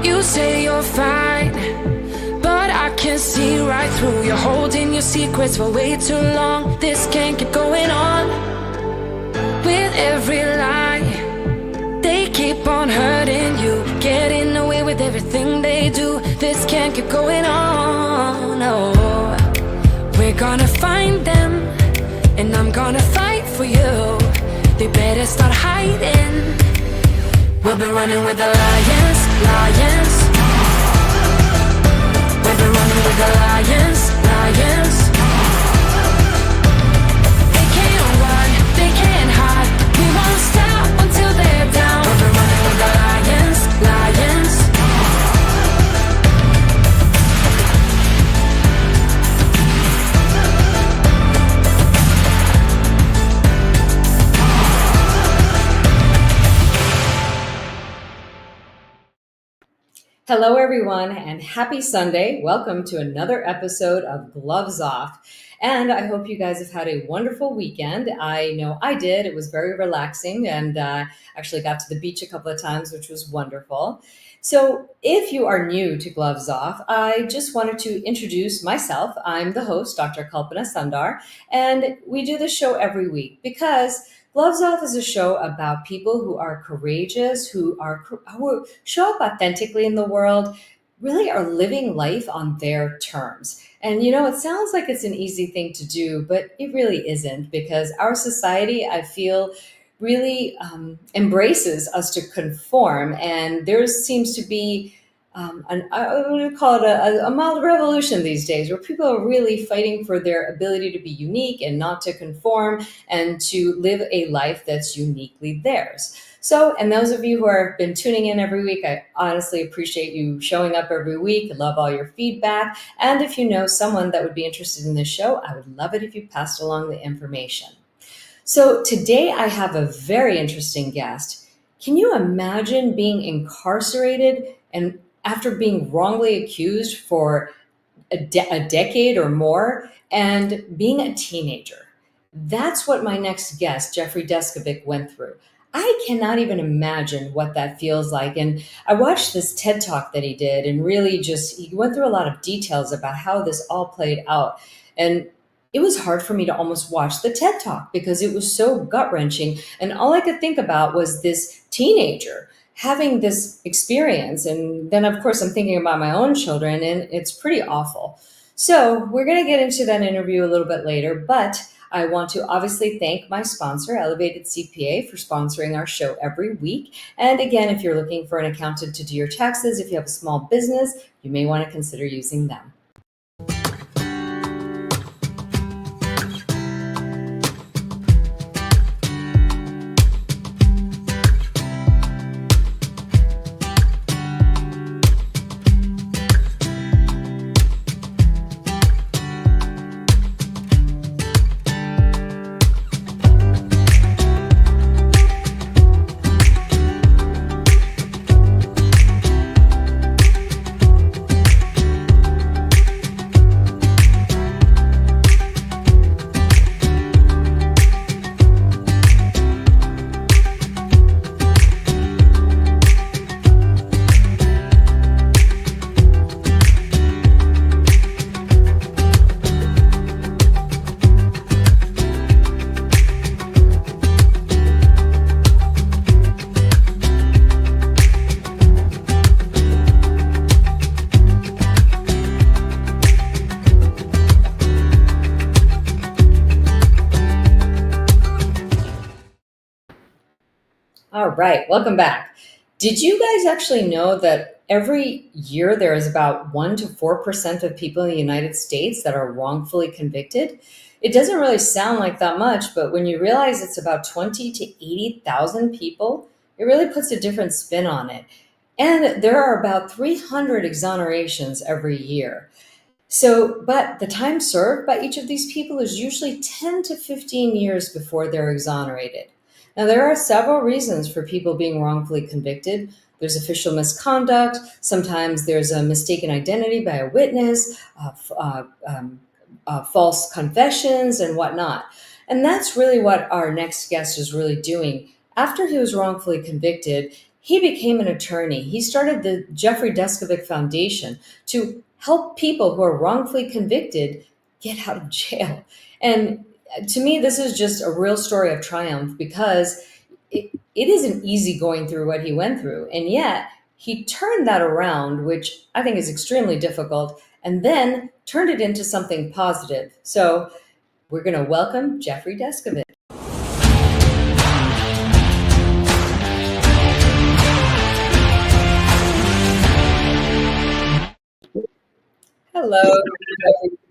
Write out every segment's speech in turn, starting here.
You say you're fine, but I can see right through. You're holding your secrets for way too long. This can't keep going on. With every lie, they keep on hurting you, getting away with everything they do. This can't keep going on. No, we're gonna find them, and I'm gonna fight for you. They better start hiding. We'll be running with the lions, lions. We'll be running with the lions, lions. They can't run, they can't hide. We won't stop until they're down. We'll be running with the lions, lions. Hello, everyone, and happy Sunday. Welcome to another episode of Gloves Off. And I hope you guys have had a wonderful weekend. I know I did. It was very relaxing, and actually got to the beach a couple of times, which was wonderful. So if you are new to Gloves Off, I just wanted to introduce myself. I'm the host, Dr. Kalpana Sundar, and we do this show every week because Gloves Off is a show about people who are courageous, who show up authentically in the world, really are living life on their terms. And it sounds like it's an easy thing to do, but it really isn't, because our society, I feel, really embraces us to conform, and there seems to be I would call it a mild revolution these days, where people are really fighting for their ability to be unique and not to conform and to live a life that's uniquely theirs. So, and those of you who have been tuning in every week, I honestly appreciate you showing up every week. I love all your feedback. And if you know someone that would be interested in this show, I would love it if you passed along the information. So today I have a very interesting guest. Can you imagine being incarcerated and after being wrongly accused for a decade or more and being a teenager? That's what my next guest, Jeffrey Deskovic, went through. I cannot even imagine what that feels like. And I watched this TED Talk that he did, and really he went through a lot of details about how this all played out. And it was hard for me to almost watch the TED Talk because it was so gut-wrenching. And all I could think about was this teenager having this experience. And then, of course, I'm thinking about my own children, and it's pretty awful. So we're going to get into that interview a little bit later, but I want to obviously thank my sponsor, Elevated CPA, for sponsoring our show every week. And again, if you're looking for an accountant to do your taxes, if you have a small business, you may want to consider using them. All right, welcome back. Did you guys actually know that every year there is about 1% to 4% of people in the United States that are wrongfully convicted? It doesn't really sound like that much, but when you realize it's about 20 to 80,000 people, it really puts a different spin on it. And there are about 300 exonerations every year. So, but the time served by each of these people is usually 10 to 15 years before they're exonerated. Now, there are several reasons for people being wrongfully convicted. There's official misconduct. Sometimes there's a mistaken identity by a witness, false confessions, and whatnot. And that's really what our next guest is really doing. After he was wrongfully convicted, he became an attorney. He started the Jeffrey Deskovic Foundation to help people who are wrongfully convicted get out of jail. And to me, this is just a real story of triumph because it isn't easy going through what he went through. And yet, he turned that around, which I think is extremely difficult, and then turned it into something positive. So, we're going to welcome Jeffrey Deskovic. Hello.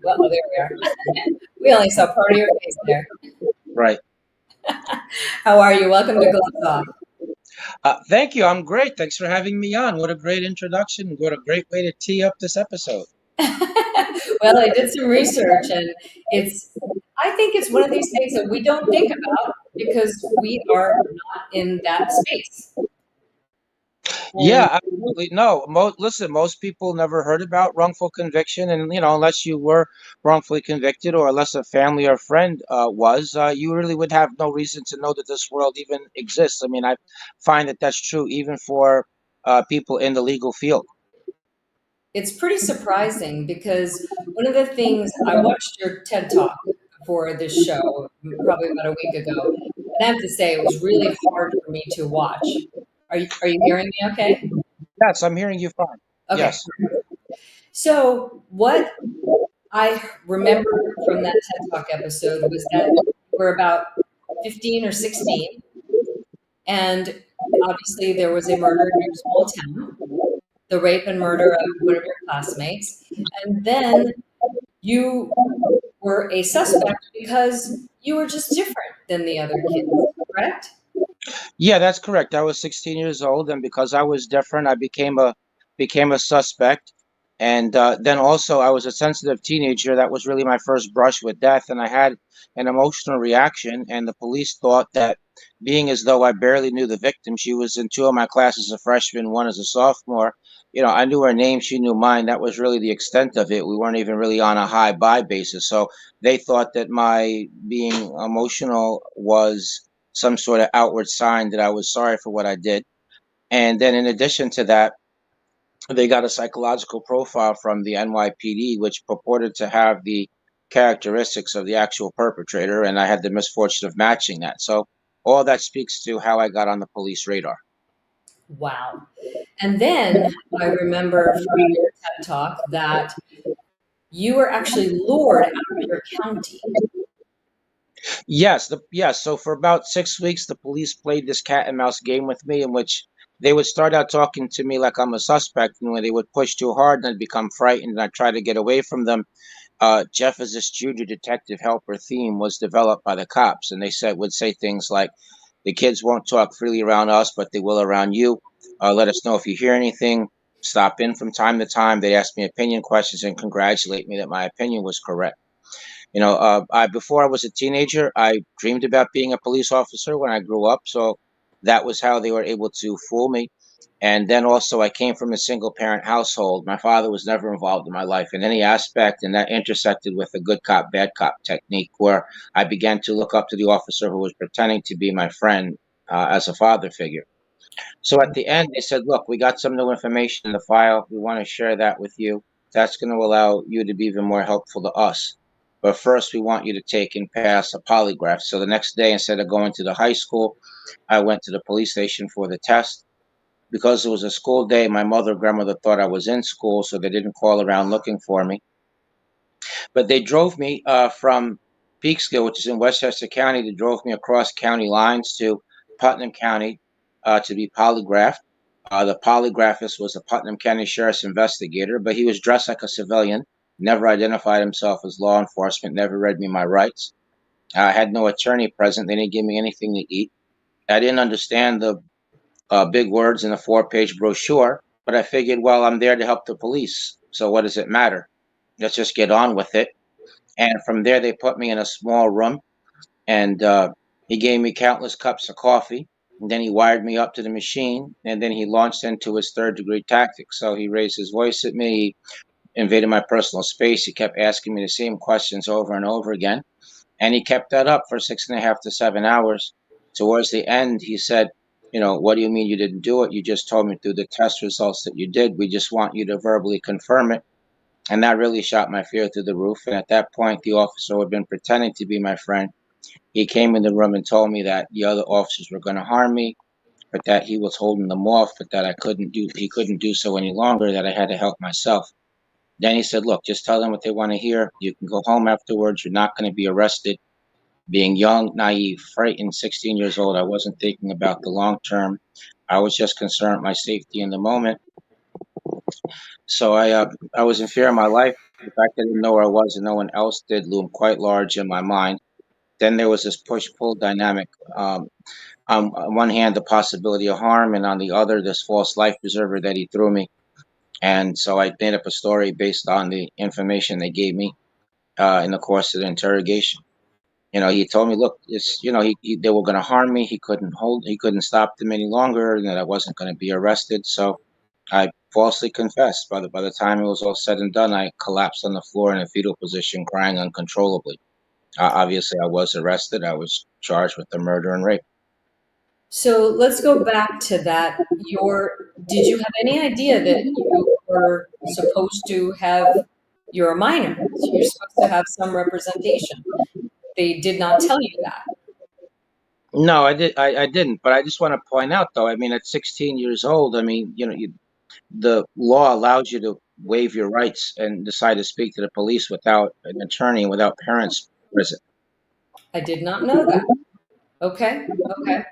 Well, there we are. We only saw part of your face there. Right. How are you? Welcome to Gloves Off. Thank you. I'm great. Thanks for having me on. What a great introduction. What a great way to tee up this episode. Well, I did some research, and I think it's one of these things that we don't think about because we are not in that space. Yeah, absolutely. No, listen, most people never heard about wrongful conviction, and unless you were wrongfully convicted, or unless a family or friend was, you really would have no reason to know that this world even exists. I mean, I find that that's true even for people in the legal field. It's pretty surprising because one of the things I watched your TED Talk for this show probably about a week ago, and I have to say it was really hard for me to watch. Are you hearing me okay? Yes, I'm hearing you fine. Okay. Yes. So what I remember from that TED Talk episode was that we're about 15 or 16, and obviously there was a murder in your small town, the rape and murder of one of your classmates, and then you were a suspect because you were just different than the other kids, correct? Yeah, that's correct. I was 16 years old, and because I was different, I became a suspect. And then also, I was a sensitive teenager. That was really my first brush with death, and I had an emotional reaction. And the police thought that, being as though I barely knew the victim, she was in two of my classes as a freshman, one as a sophomore. I knew her name, she knew mine. That was really the extent of it. We weren't even really on a high buy basis. So they thought that my being emotional was some sort of outward sign that I was sorry for what I did. And then in addition to that, they got a psychological profile from the NYPD, which purported to have the characteristics of the actual perpetrator. And I had the misfortune of matching that. So all that speaks to how I got on the police radar. Wow. And then I remember from your TED Talk that you were actually lured out of your county. Yes. So for about 6 weeks, the police played this cat and mouse game with me, in which they would start out talking to me like I'm a suspect, and when they would push too hard, and I'd become frightened, and I'd try to get away from them. Jeff as this junior detective helper theme was developed by the cops, and they would say things like, "The kids won't talk freely around us, but they will around you. Let us know if you hear anything. Stop in from time to time." They'd ask me opinion questions and congratulate me that my opinion was correct. I before I was a teenager, I dreamed about being a police officer when I grew up. So that was how they were able to fool me. And then also, I came from a single parent household. My father was never involved in my life in any aspect, and that intersected with the good cop, bad cop technique, where I began to look up to the officer who was pretending to be my friend as a father figure. So at the end, they said, "Look, we got some new information in the file. We want to share that with you. That's going to allow you to be even more helpful to us. But first, we want you to take and pass a polygraph." So the next day, instead of going to the high school, I went to the police station for the test. Because it was a school day, my mother and grandmother thought I was in school, so they didn't call around looking for me. But they drove me from Peekskill, which is in Westchester County. They drove me across county lines to Putnam County to be polygraphed. The polygraphist was a Putnam County Sheriff's investigator, but he was dressed like a civilian, never identified himself as law enforcement, never read me my rights. I had no attorney present. They didn't give me anything to eat. I didn't understand the big words in a 4-page brochure, but I figured, well, I'm there to help the police. So what does it matter? Let's just get on with it. And from there, they put me in a small room, and he gave me countless cups of coffee. And then he wired me up to the machine, and then he launched into his third-degree tactics. So he raised his voice at me, he invaded my personal space. He kept asking me the same questions over and over again, and he kept that up for 6.5 to 7 hours. Towards the end, he said, What do you mean you didn't do it? You just told me through the test results that you did. We just want you to verbally confirm it. And that really shot my fear through the roof. And at that point, the officer who had been pretending to be my friend, he came in the room and told me that the other officers were going to harm me, but that he was holding them off, but that he couldn't do so any longer, that I had to help myself. Then he said, look, just tell them what they want to hear. You can go home afterwards. You're not going to be arrested. Being young, naive, frightened, 16 years old, I wasn't thinking about the long term. I was just concerned with my safety in the moment. So I was in fear of my life. The fact that I didn't know where I was and no one else did loomed quite large in my mind. Then there was this push-pull dynamic. On one hand, the possibility of harm, and on the other, this false life preserver that he threw me. And so I made up a story based on the information they gave me in the course of the interrogation. He told me, look, they were going to harm me. He couldn't stop them any longer, and that I wasn't going to be arrested. So I falsely confessed. By the time it was all said and done, I collapsed on the floor in a fetal position, crying uncontrollably. Obviously, I was arrested. I was charged with the murder and rape. So let's go back to that. Did you have any idea that you were supposed to have, you're a minor, so you're supposed to have some representation? They did not tell you that. No, I didn't. But I just want to point out, though. I mean, at 16 years old, I mean, the law allows you to waive your rights and decide to speak to the police without an attorney, without parents present. I did not know that. Okay, okay.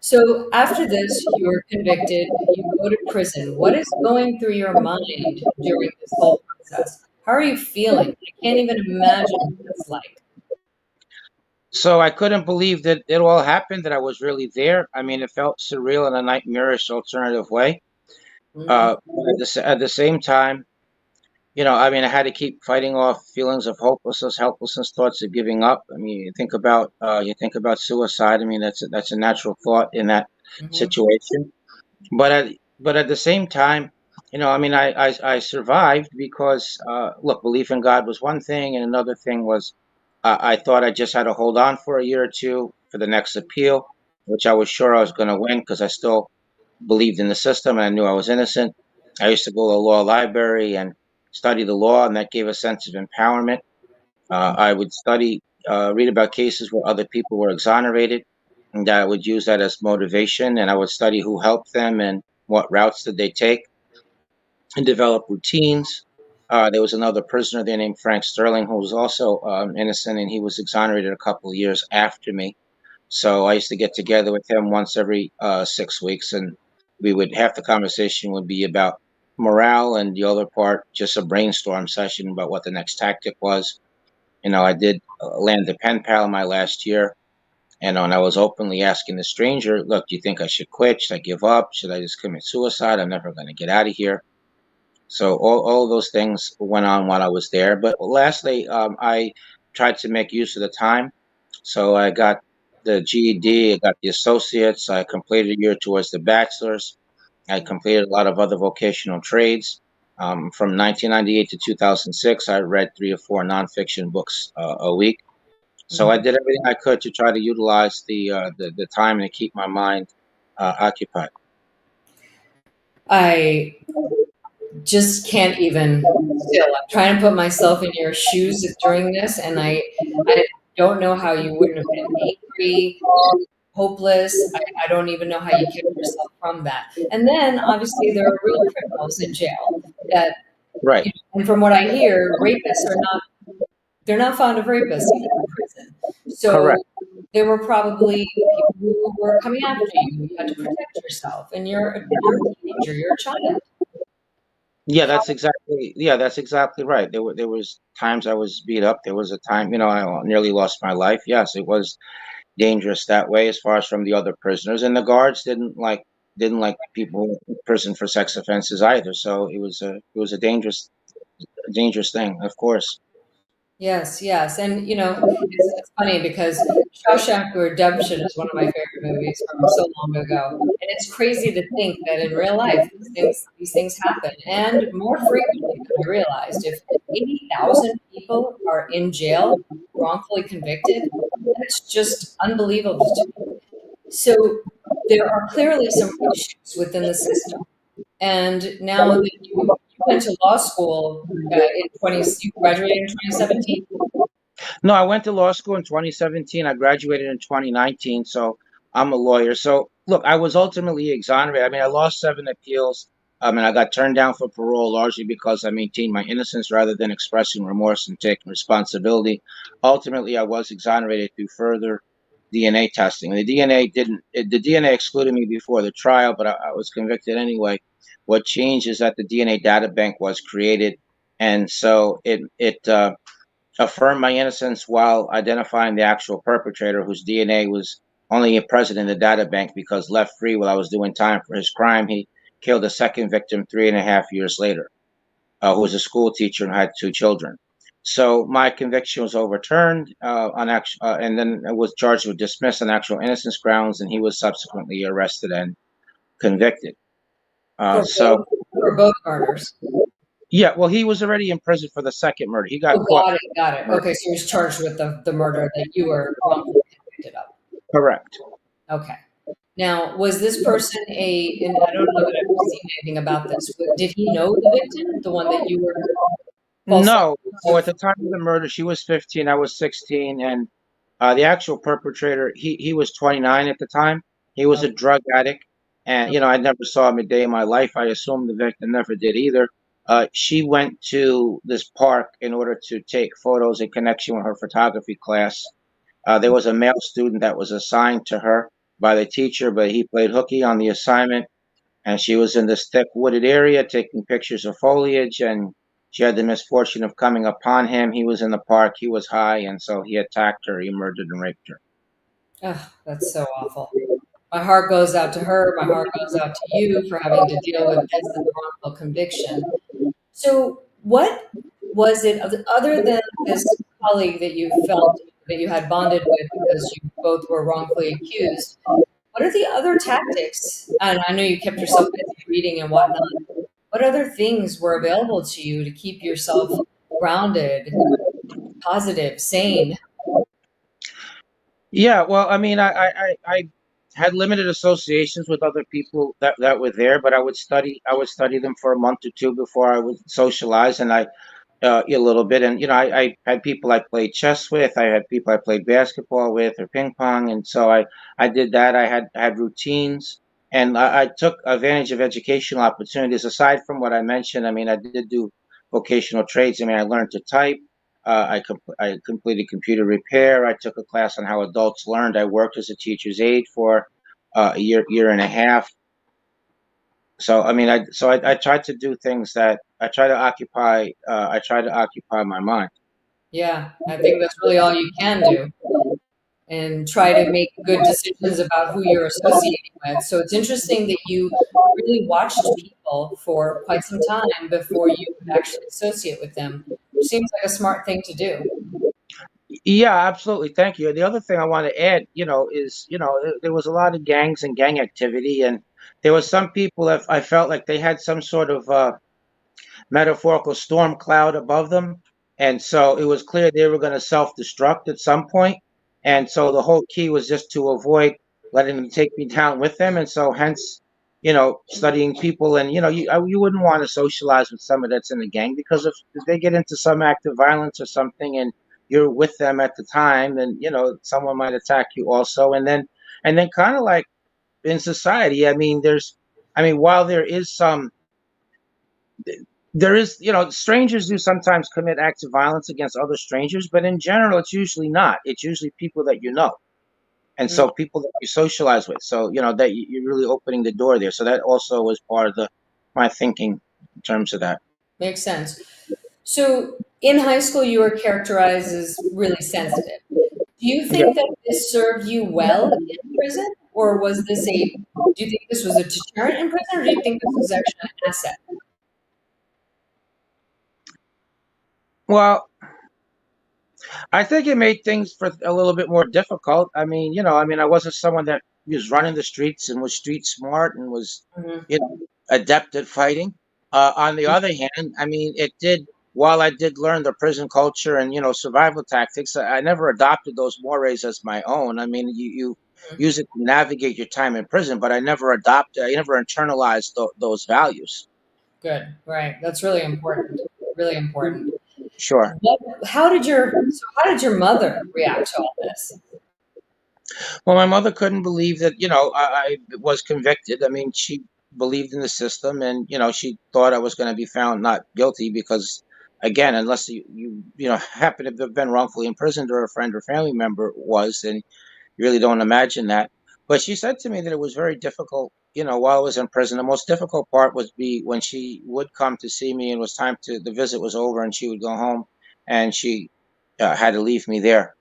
So after this, you were convicted, you go to prison. What is going through your mind during this whole process? How are you feeling? I can't even imagine what it's like. So I couldn't believe that it all happened, that I was really there. I mean, it felt surreal in a nightmarish alternative way. Mhm. At the same time, I mean, I had to keep fighting off feelings of helplessness, thoughts of giving up. I mean, you think about suicide. I mean, that's a natural thought in that Mhm. situation. But at the same time, I mean, I survived because look, belief in God was one thing, and another thing was I thought I just had to hold on for a year or two for the next appeal, which I was sure I was going to win because I still believed in the system and I knew I was innocent. I used to go to the law library and study the law, and that gave a sense of empowerment. I would read about cases where other people were exonerated, and I would use that as motivation. And I would study who helped them and what routes did they take, and develop routines. There was another prisoner there named Frank Sterling who was also innocent, and he was exonerated a couple of years after me. So I used to get together with him once every 6 weeks, and we would half the conversation would be about morale, and the other part just a brainstorm session about what the next tactic was. I did land the pen pal my last year, and I was openly asking the stranger, "Look, do you think I should quit? Should I give up? Should I just commit suicide? I'm never going to get out of here." So all of those things went on while I was there. But lastly, I tried to make use of the time. So I got the GED, I got the associates, I completed a year towards the bachelor's. I completed a lot of other vocational trades. From 1998 to 2006, I read 3 or 4 nonfiction books a week. So I Mhm. did everything I could to try to utilize the time and to keep my mind occupied. I just can't even still. I'm trying to put myself in your shoes during this, and I don't know how you wouldn't have been angry, hopeless. I don't even know how you kept yourself from that. And then obviously there are real criminals in jail that, Right. and from what I hear, rapists are not, they're not fond of rapists even in prison. Correct. So there were probably people who were coming after you. You had to protect yourself, and you're a teenager, you're a child. Yeah, that's exactly right. There was times I was beat up. There was a time, I nearly lost my life. Yes, it was dangerous that way as far as from the other prisoners. And the guards didn't like people in prison for sex offenses either. So it was a dangerous thing, of course. Yes, yes. And it's funny because Shawshank Redemption is one of my favorite movies from so long ago. And it's crazy to think that in real life these things happen and more frequently than I realized. If 80,000 people are in jail wrongfully convicted, that's just unbelievable to me. So there are clearly some issues within the system. And now that you went to law school in 20, you graduated in 2017? No, I went to law school in 2017. I graduated in 2019, so I'm a lawyer. So, look, I was ultimately exonerated. I mean, I lost 7 appeals. And I got turned down for parole largely because I maintained my innocence rather than expressing remorse and taking responsibility. Ultimately, I was exonerated through further DNA testing. The DNA excluded me before the trial, but I was convicted anyway. What changed is that the DNA data bank was created, and so it affirmed my innocence while identifying the actual perpetrator, whose DNA was only present in the data bank because left free while I was doing time for his crime. He killed a second victim 3.5 years later, who was a school teacher and had 2 children. So my conviction was overturned and then I was charged with dismissed on actual innocence grounds, and he was subsequently arrested and convicted. Uh, For so both, for both murders? yeah, well, he was already in prison for the second murder. He got Oh, caught. got it, got it. Okay, so he was charged with the murder that you were wrongfully convicted of. Correct. Okay. Now, was this person and I don't know that I've seen anything about this, but did he know the victim, the one that you were falsely No. accused So of? at the time of the murder, she was 15, I was 16, and the actual perpetrator, he was 29 at the time. He was Oh, a drug addict, and I never saw him a day in my life. I assume the victim never did either. She went to this park in order to take photos in connection with her photography class. There was a male student that was assigned to her by the teacher, but he played hooky on the assignment, and she was in this thick wooded area taking pictures of foliage, and she had the misfortune of coming upon him. He was in the park, he was high, and so he attacked her, he murdered and raped her. ugh, that's so awful. My heart goes out to her. My heart goes out to you for having to deal with this and the wrongful conviction. So, what was it other than this colleague that you felt that you had bonded with because you both were wrongfully accused? What are the other tactics? And I know you kept yourself busy reading and whatnot. What other things were available to you to keep yourself grounded, positive, sane? Yeah, well, I mean, I had limited associations with other people that were there, but I would study them for a month or two before I would socialize, and a little bit. And I had people I played chess with. I had people I played basketball with or ping pong, and so I did that. I had routines, and I took advantage of educational opportunities. Aside from what I mentioned, I mean, I did do vocational trades. I mean, I learned to type. I completed computer repair. I took a class on how adults learned. I worked as a teacher's aide for a year and a half. So I mean, I tried to do things that I try to occupy my mind. Yeah, I think that's really all you can do and try to make good decisions about who you're associating with. So it's interesting that you really watched people for quite some time before you would actually associate with them, which seems like a smart thing to do. Yeah, absolutely. Thank you. The other thing I want to add, is there was a lot of gangs and gang activity, and there was some people that I felt like they had some sort of metaphorical storm cloud above them. And so it was clear they were going to self destruct at some point. And so the whole key was just to avoid letting them take me down with them. And so, hence, studying people. And, you wouldn't want to socialize with someone that's in the gang because if they get into some act of violence or something and you're with them at the time, then, someone might attack you also. And then kind of like in society, while strangers do sometimes commit acts of violence against other strangers, but in general, it's usually not. It's usually people that you know. And Mm, so people that you socialize with. So, that you're really opening the door there. So that also was part of my thinking in terms of that. makes sense. So in high school, you were characterized as really sensitive. Do you Yeah. think that this served you well in prison, or do you think this was a deterrent in prison, or do you think this was actually an asset? Well, I think it made things for a little bit more difficult. I wasn't someone that was running the streets and was street smart and was, Mhm. adept at fighting. On the other hand, it did. While I did learn the prison culture and survival tactics, I never adopted those mores as my own. Mhm. use it to navigate your time in prison. But I never internalized those values. Good. Right. That's really important. Really important. Sure. How did your mother react to all this? Well, my mother couldn't believe that, I was convicted. I mean, she believed in the system, and, she thought I was going to be found not guilty because, again, unless you happen to have been wrongfully imprisoned or a friend or family member was, then you really don't imagine that. But she said to me that it was very difficult, while I was in prison. The most difficult part would be when she would come to see me and it was time the visit was over and she would go home and she had to leave me there.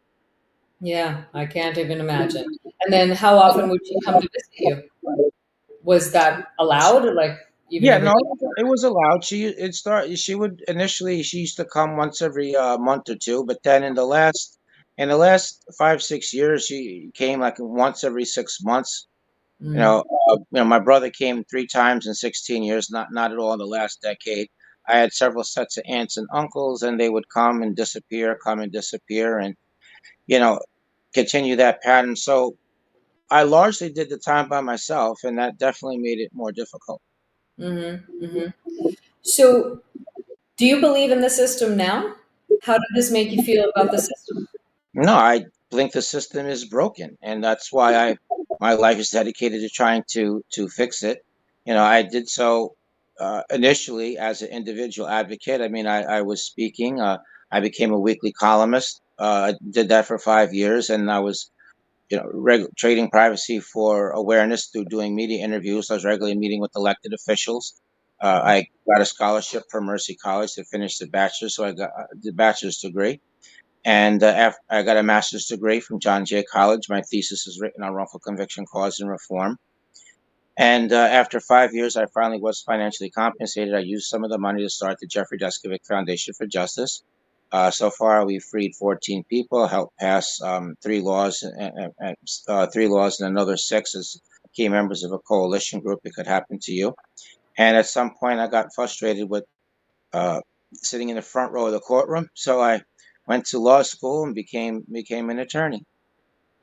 Yeah, I can't even imagine. And then how often would she come to visit you? Was that allowed? Like even Yeah, every no, week? it was allowed. She would initially she used to come once every month or two, but then in the last 5 6 years she came like once every 6 months. Mm, My brother came 3 times in 16 years, not at all in the last decade. I had several sets of aunts and uncles, and they would come and disappear, and you know, continue that pattern. So I largely did the time by myself, and that definitely made it more difficult. hmm. So, do you believe in the system now? How did this make you feel about the system? No, I think the system is broken, and that's why I my life is dedicated to trying to fix it. I did so initially as an individual advocate. I mean, I was speaking. I became a weekly columnist. I did that for 5 years, and I was trading privacy for awareness through doing media interviews. I was regularly meeting with elected officials. I got a scholarship from Mercy College to finish the bachelor's, so I got the bachelor's degree. And I got a master's degree from John Jay College. My thesis is written on wrongful conviction, cause, and reform. And after 5 years, I finally was financially compensated. I used some of the money to start the Jeffrey Deskovic Foundation for Justice. So far, we've freed 14 people, helped pass three laws, and another six as key members of a coalition group. It could happen to you. And at some point, I got frustrated with uh, sitting in the front row of the courtroom. So I went to law school and became an attorney.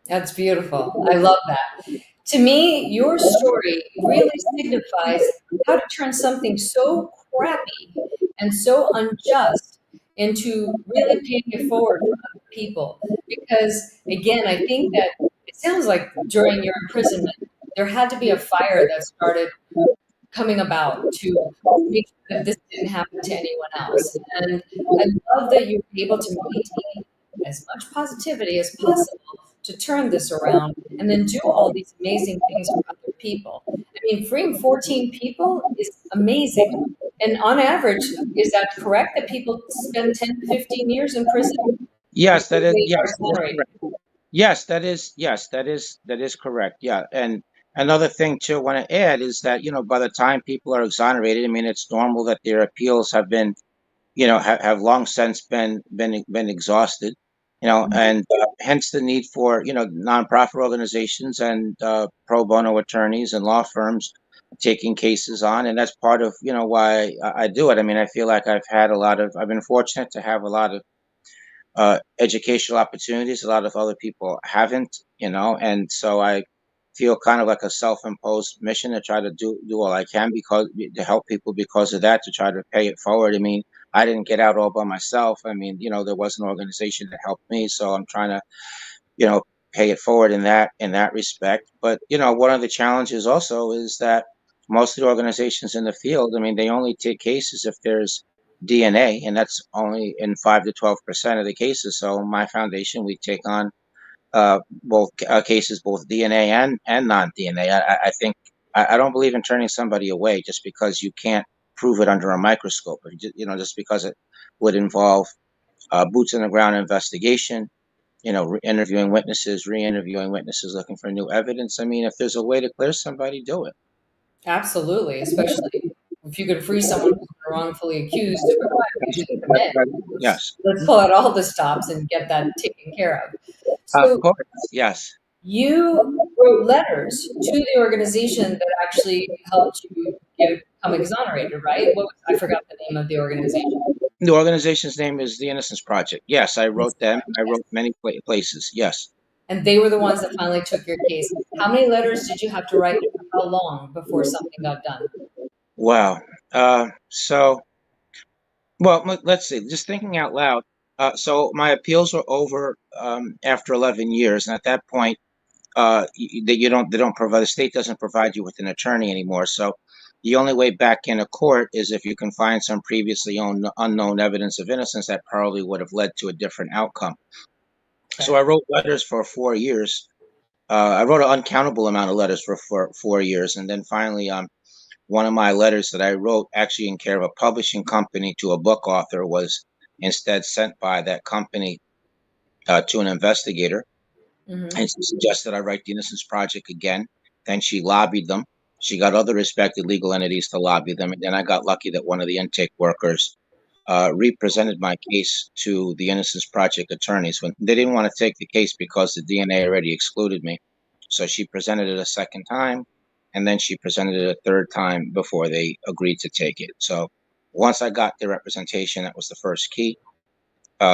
That's beautiful. I love that. To me, your story really signifies how to turn something so crappy and so unjust into really paying it forward for other people. Because again, I think that it sounds like during your imprisonment, there had to be a fire that started coming about to make sure that this didn't happen to anyone else. And I love that you were able to maintain as much positivity as possible to turn this around and then do all these amazing things for other people. I mean, freeing 14 people is amazing. And on average, is that correct that people spend 10 to 15 years in prison Yes, before that is they are yes, that is exonerated? correct. Yes, that is correct. Yeah, and another thing too, I want to add is that by the time people are exonerated, I mean, it's normal that their appeals have long since been exhausted. And hence the need for nonprofit organizations and pro bono attorneys and law firms taking cases on, and that's part of why I do it. I mean, I feel like I've been fortunate to have a lot of educational opportunities a lot of other people haven't, and so I feel kind of like a self-imposed mission to try to do all I can because to help people because of that, to try to pay it forward. I mean, I didn't get out all by myself. I mean, there was an organization that helped me, so I'm trying to you know pay it forward in that respect. But one of the challenges also is that most of the organizations in the field, I mean, they only take cases if there's DNA, and that's only in 5 to 12% of the cases. So my foundation, we take on both cases, both DNA and non-DNA. I think I don't believe in turning somebody away just because you can't prove it under a microscope. Just because it would involve boots on the ground investigation, interviewing witnesses, re-interviewing witnesses, looking for new evidence. I mean, if there's a way to clear somebody, do it. Absolutely, especially if you could free someone who's been wrongfully accused of a crime they didn't commit. Let's Yes, let's pull out all the stops and get that taken care of. of So course. Yes, you wrote letters to the organization that actually helped you become exonerated, right? I forgot the name of the organization. the organization's name is the Innocence Project. Yes, I wrote them. I wrote many places. Yes. and they were the ones that finally took your case. How many letters did you have to write, and for how long before something got done? Wow. So, well, let's see. Just thinking out loud. So my appeals were over after 11 years, and at that point, that they don't provide the state doesn't provide you with an attorney anymore. So the only way back in a court is if you can find some previously unknown evidence of innocence that probably would have led to a different outcome. So Okay. I wrote letters for 4 years. I wrote an uncountable amount of letters for 4 years, and then finally, one of my letters that I wrote, actually in care of a publishing company to a book author, was instead sent by that company to an investigator, Hmm. and she suggested I write the Innocence Project again. Then she lobbied them. She got other respected legal entities to lobby them, and then I got lucky that one of the intake workers represented my case to the Innocence Project attorneys when they didn't want to take the case because the DNA already excluded me. So she presented it a second time, and then she presented it a third time before they agreed to take it. So once I got the representation, that was the first key.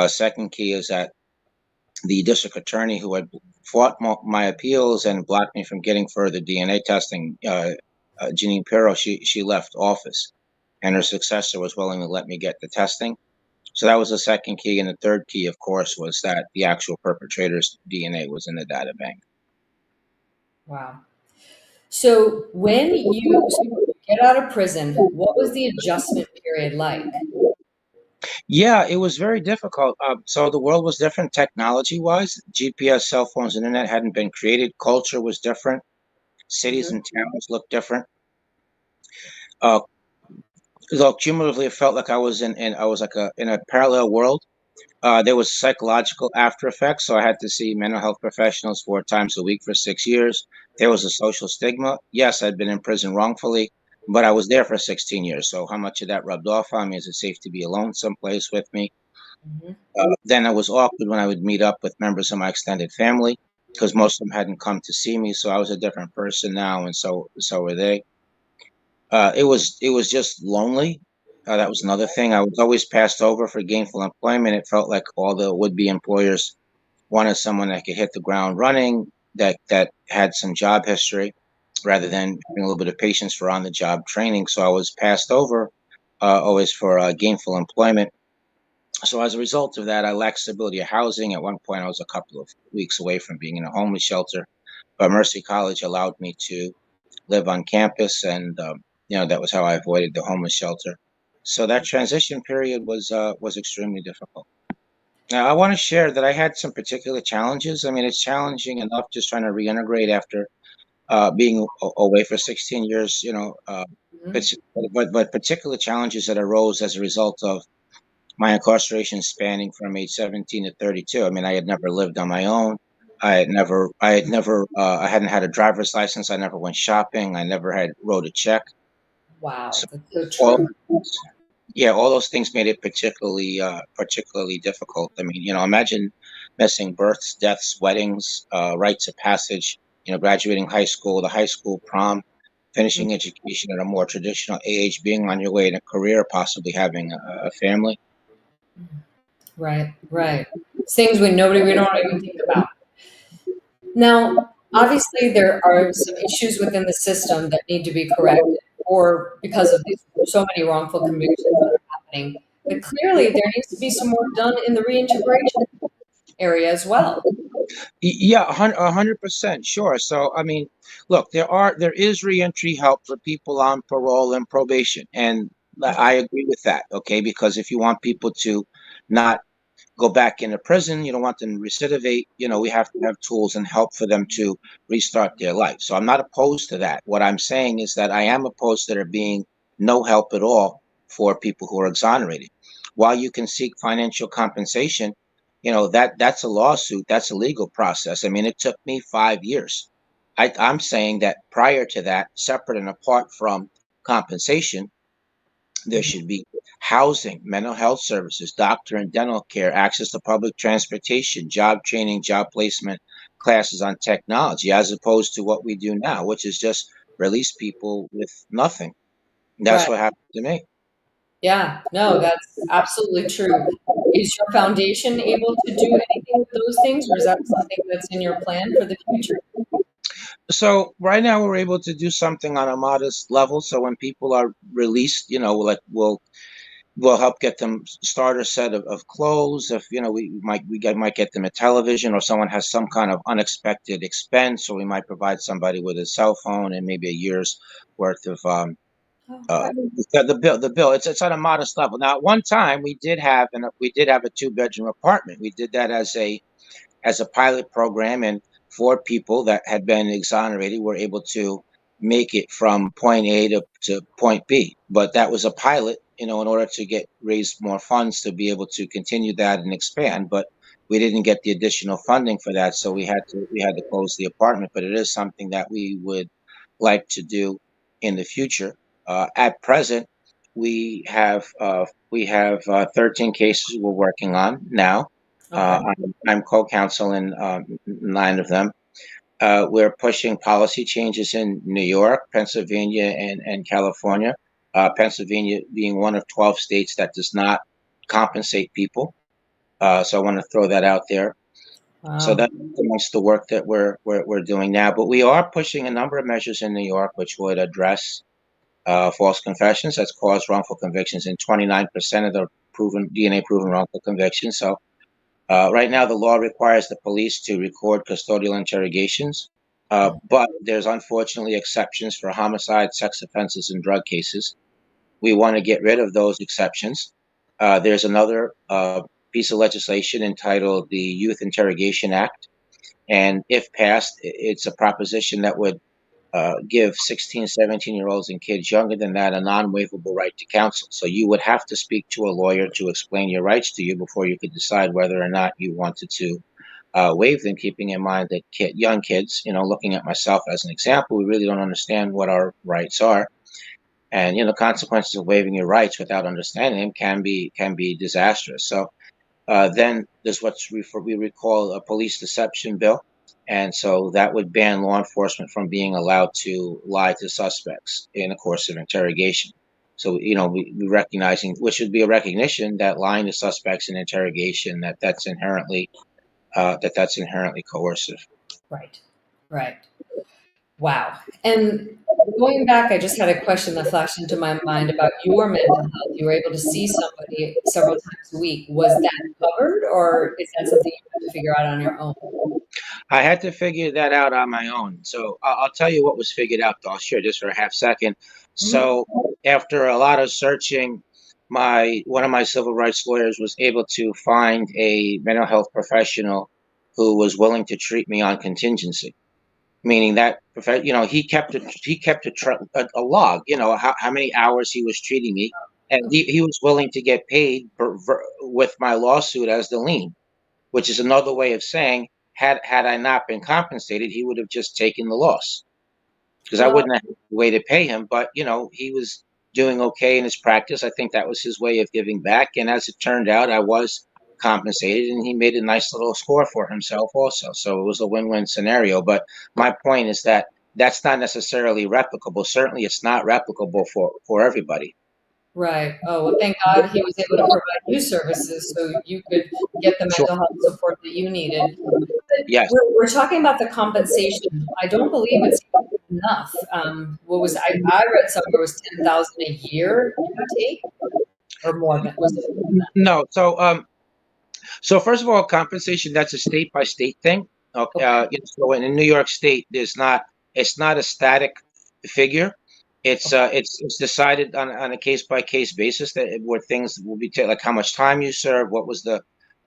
Second key is that the district attorney who had fought my appeals and blocked me from getting further DNA testing, Janine Pirro, she left office, and her successor was willing to let me get the testing. So that was the second key, and the third key, of course, was that the actual perpetrator's DNA was in the data bank. Wow. So when you get out of prison, what was the adjustment period like? Yeah, it was very difficult. So the world was different technology-wise. GPS, cell phones, internet hadn't been created. Culture was different. Cities Hmm. and towns looked different. Uh, so cumulatively, it felt like I was like in a parallel world. There was psychological after effects, so I had to see mental health professionals 4 times a week for 6 years. There was a social stigma. Yes, I'd been in prison wrongfully, but I was there for 16 years. So how much of that rubbed off on me? Is it safe to be alone someplace with me? Hmm. Then it was awkward when I would meet up with members of my extended family because most of them hadn't come to see me. So I was a different person now, and so were they. It was just lonely. That was another thing. I was always passed over for gainful employment. It felt like all the would-be employers wanted someone that could hit the ground running, that had some job history, rather than having a little bit of patience for on-the-job training. So I was passed over always for gainful employment. So as a result of that, I lacked stability of housing. At one point, I was a couple of weeks away from being in a homeless shelter, but Mercy College allowed me to live on campus, and that was how I avoided the homeless shelter. So that transition period was extremely difficult. Now, I want to share that I had some particular challenges. I mean, it's challenging enough just trying to reintegrate after being away for 16 years. Hmm. But, but particular challenges that arose as a result of my incarceration spanning from age 17 to 32. I mean, I had never lived on my own. I hadn't had a driver's license. I never went shopping. I never had wrote a check. Wow, So that's so all, true. yeah, all those things made it particularly difficult. I mean, imagine missing births, deaths, weddings, rites of passage. Graduating high school, the high school prom, finishing education at a more traditional age, being on your way to career, possibly having a family. Right, right. Things we don't even think about. Now, obviously, there are some issues within the system that need to be corrected, or because of these so many wrongful convictions that are happening. But clearly, there needs to be some work done in the reintegration area as well. Yeah, 100%, sure. So, I mean, look, there is reentry help for people on parole and probation, and I agree with that. Okay, because if you want people to not go back into prison, you don't want them to recidivate. We have to have tools and help for them to restart their life. So I'm not opposed to that. What I'm saying is that I am opposed to there being no help at all for people who are exonerated. While you can seek financial compensation, that's a lawsuit, that's a legal process. I mean, it took me 5 years. I'm saying that prior to that, separate and apart from compensation, there Mhm. should be housing, mental health services, doctor and dental care, access to public transportation, job training, job placement classes on technology, as opposed to what we do now, which is just release people with nothing. That's Right. what happened to me. Yeah. No, that's absolutely true. is your foundation able to do anything with those things, or is that something that's in your plan for the future? So right now we're able to do something on a modest level. So when people are released, like we'll help get them starter set of clothes. If we might get them a television, or someone has some kind of unexpected expense, or we might provide somebody with a cell phone and maybe a year's worth of Okay. the bill. It's on a modest level. Now, at one time we did have a 2-bedroom apartment. We did that as a pilot program, and 4 people that had been exonerated were able to make it from point A to point B. But that was a pilot, in order to raise more funds to be able to continue that and expand. But we didn't get the additional funding for that, so we had to close the apartment. But it is something that we would like to do in the future. At present, we have 13 cases we're working on now. Okay. I'm co-counsel in 9 of them. We're pushing policy changes in New York, Pennsylvania, and California. Pennsylvania being one of 12 states that does not compensate people. So I want to throw that out there. So Wow. that's amongst the work that we're doing now. But we are pushing a number of measures in New York which would address false confessions that's caused wrongful convictions in 29% of the DNA proven wrongful convictions. So right now, the law requires the police to record custodial interrogations, but there's unfortunately exceptions for homicide, sex offenses, and drug cases. We want to get rid of those exceptions. There's another piece of legislation entitled the Youth Interrogation Act, and if passed, it's a proposition that would give 16, 17-year-olds and kids younger than that a non-waivable right to counsel. So you would have to speak to a lawyer to explain your rights to you before you could decide whether or not you wanted to waive them, keeping in mind that young kids, looking at myself as an example, we really don't understand what our rights are. And, consequences of waiving your rights without understanding them can be disastrous. So then there's we call a police deception bill. And so that would ban law enforcement from being allowed to lie to suspects in the course of interrogation. So, we recognizing, which should be a recognition that lying to suspects in interrogation, that's inherently coercive. Right. Right. Wow. And going back, I just had a question that flashed into my mind about your mental health. You were able to see somebody several times a week. Was that covered, or is that something you had to figure out on your own? I had to figure that out on my own. So I'll tell you what was figured out, though. I'll share just for a half second. Mhm. So after a lot of searching, one of my civil rights lawyers was able to find a mental health professional who was willing to treat me on contingency, meaning that he kept a log, how many hours he was treating me, and he was willing to get paid with my lawsuit as the lien, which is another way of saying, had I not been compensated, he would have just taken the loss because I Well, wouldn't have had a way to pay him. But he was doing okay in his practice. I think that was his way of giving back. And as it turned out, I was compensated, and he made a nice little score for himself also. So it was a win-win scenario. But my point is that that's not necessarily replicable. Certainly, it's not replicable for everybody. right. Oh, well, thank God he was able to provide you services so you could get the Sure. mental health support that you needed. But Yes. we're talking about the compensation. I don't believe it's enough. What was I read somewhere was 10,000 a year, give or take, or more than was it more than that? No. So first of all, compensation, that's a state by state thing. Okay, Okay. so in New York State, it's not a static figure. It's decided on a case by case basis where things will be like how much time you serve, what was the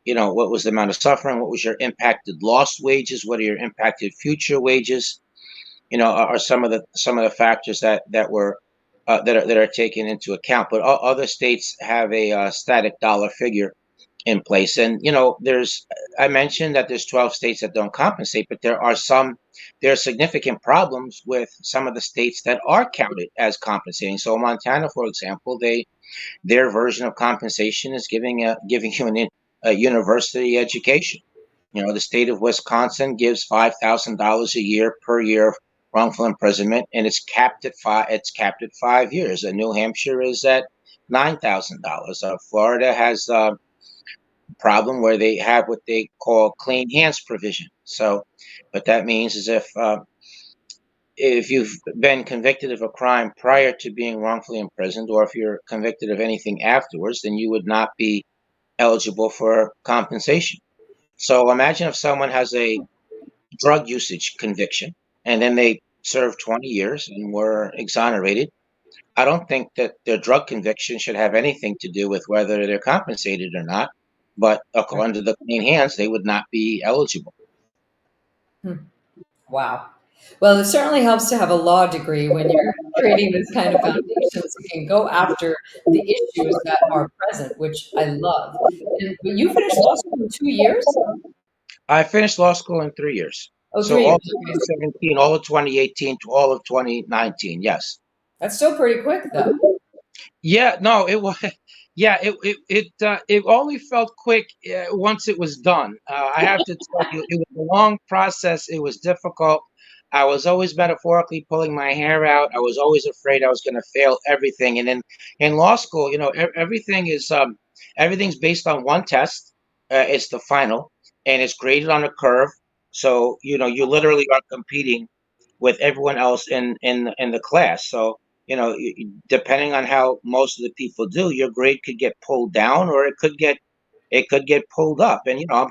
amount of suffering, what was your impacted lost wages, what are your impacted future wages, are some of the factors that are taken into account. But other states have a static dollar figure in place. And I mentioned that there's 12 states that don't compensate, but there are significant problems with some of the states that are counted as compensating. So Montana, for example, their version of compensation is giving you a university education. The state of Wisconsin gives $5,000 a year per year of wrongful imprisonment, and it's capped at 5. It's capped at 5 years. And New Hampshire is at $9,000. Florida has problem where they have what they call clean hands provision. So, what that means is if you've been convicted of a crime prior to being wrongfully imprisoned, or if you're convicted of anything afterwards, then you would not be eligible for compensation. So imagine if someone has a drug usage conviction and then they serve 20 years and were exonerated. I don't think that their drug conviction should have anything to do with whether they're compensated or not. But under the clean hands, they would not be eligible. Hmm. Wow. Well, it certainly helps to have a law degree when you're creating this kind of foundation so you can go after the issues that are present, which I love. But you finished law school in 2 years? I finished law school in 3 years. Oh, So 3 years. all of Okay. 2017, all of 2018 to all of 2019. Yes. That's still pretty quick, though. Yeah, no, it was. Yeah, it only felt quick once it was done. I have to tell you, it was a long process. It was difficult. I was always metaphorically pulling my hair out. I was always afraid I was going to fail everything. And in law school, everything's based on one test. It's the final, and it's graded on a curve. So you literally are competing with everyone else in the class. So depending on how most of the people do, your grade could get pulled down or it could get pulled up. And I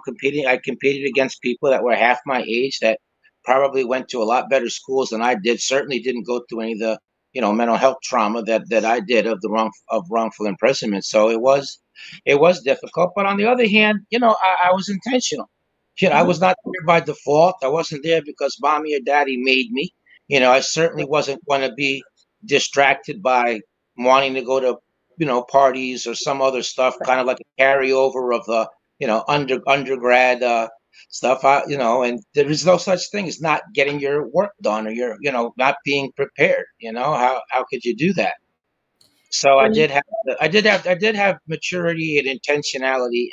competed against people that were half my age that probably went to a lot better schools than I did. Certainly didn't go through any of the mental health trauma that I did of wrongful imprisonment. So it was difficult. But on the other hand, I was intentional. I Mhm. was not there by default. I wasn't there because mommy or daddy made me. I certainly wasn't going to be distracted by wanting to go to parties or some other stuff, kind of like a carryover of the undergrad stuff. And there is no such thing as not getting your work done or your not being prepared. How could you do that? So I When you did have I did have maturity and intentionality,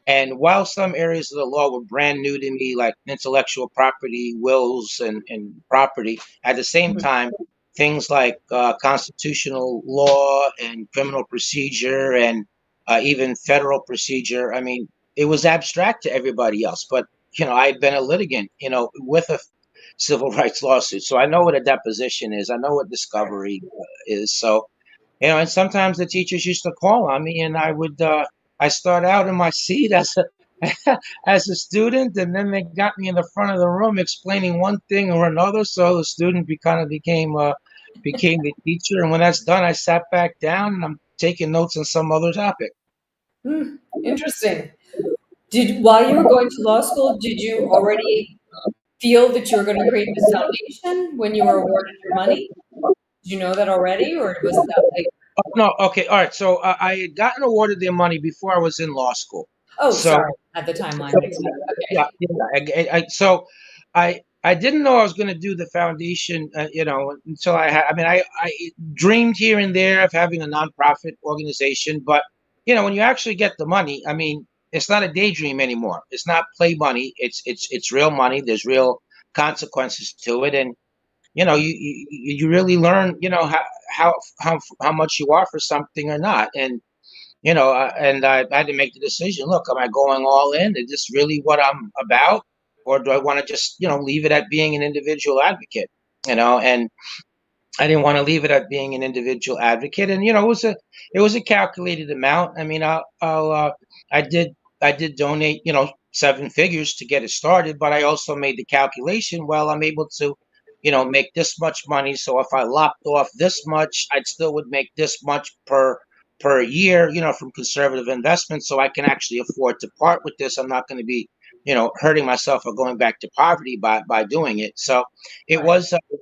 and while some areas of the law were brand new to me, like intellectual property, wills, and property, at the same Mhm. time, things like constitutional law and criminal procedure and even federal procedure, I mean, it was abstract to everybody else. But, I'd been a litigant, with a civil rights lawsuit. So I know what a deposition is, I know what discovery is. So, and sometimes the teachers used to call on me, and I start out in my seat as a as a student, and then they got me in the front of the room explaining one thing or another. So the student kind of became the teacher, and when that's done, I sat back down and I'm taking notes on some other topic. Hmm, interesting. While you were going to law school, did you already feel that you were going to create this foundation when you were awarded your money? Did you know that already, or was that like, No, okay, all right. So I had gotten awarded the money before I was in law school. oh, So sorry, at the timeline mixed up. yeah, Okay. yeah. So I didn't know I was going to do the foundation, until I mean, I dreamed here and there of having a nonprofit organization, but when you actually get the money, I mean, it's not a daydream anymore. It's not play money. It's real money. There's real consequences to it, and you really learn, how much you are for something or not, and and I had to make the decision. Look, am I going all in? Is this really what I'm about, or do I want to just leave it at being an individual advocate? And I didn't want to leave it at being an individual advocate, and it was a calculated amount. I mean, I did I did donate seven figures to get it started, but I also made the calculation. Well, I'm able to make this much money, so if I lopped off this much, I'd still would make this much per year, from conservative investments, so I can actually afford to part with this. I'm not going to be hurting myself or going back to poverty by doing it. So Right. it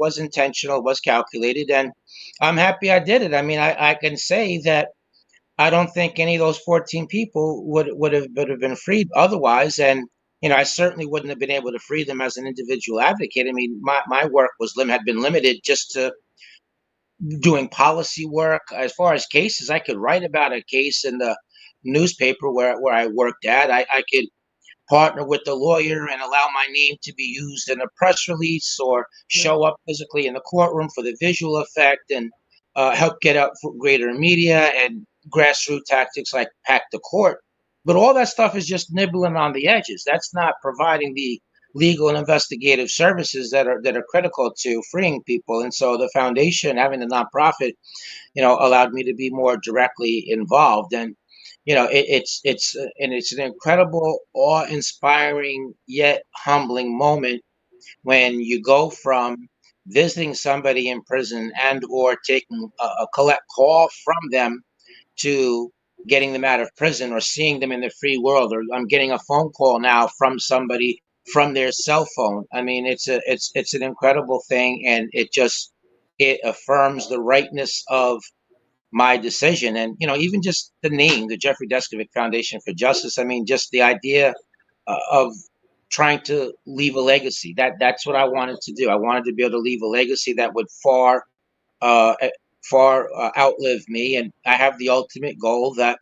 was intentional, it was calculated, and I'm happy I did it. I mean, I can say that I don't think any of those 14 people would have been freed otherwise, and I certainly wouldn't have been able to free them as an individual advocate. I mean, my work had been limited just to doing policy work. As far as cases, I could write about a case in the newspaper where I worked at. I could partner with the lawyer and allow my name to be used in a press release or Yeah. show up physically in the courtroom for the visual effect and help get out for greater media and grassroots tactics like pack the court. But all that stuff is just nibbling on the edges. That's not providing the legal and investigative services that are critical to freeing people. And so the foundation, having the nonprofit, allowed me to be more directly involved. And it's an incredible, awe-inspiring yet humbling moment when you go from visiting somebody in prison and or taking a collect call from them to getting them out of prison or seeing them in the free world, or I'm getting a phone call now from somebody from their cell phone. I mean, it's an incredible thing, and it affirms the rightness of my decision. And even just the name, the Jeffrey Deskovic Foundation for Justice. I mean, just the idea of trying to leave a legacy. That's what I wanted to do. I wanted to be able to leave a legacy that would uh, far outlive me. And I have the ultimate goal that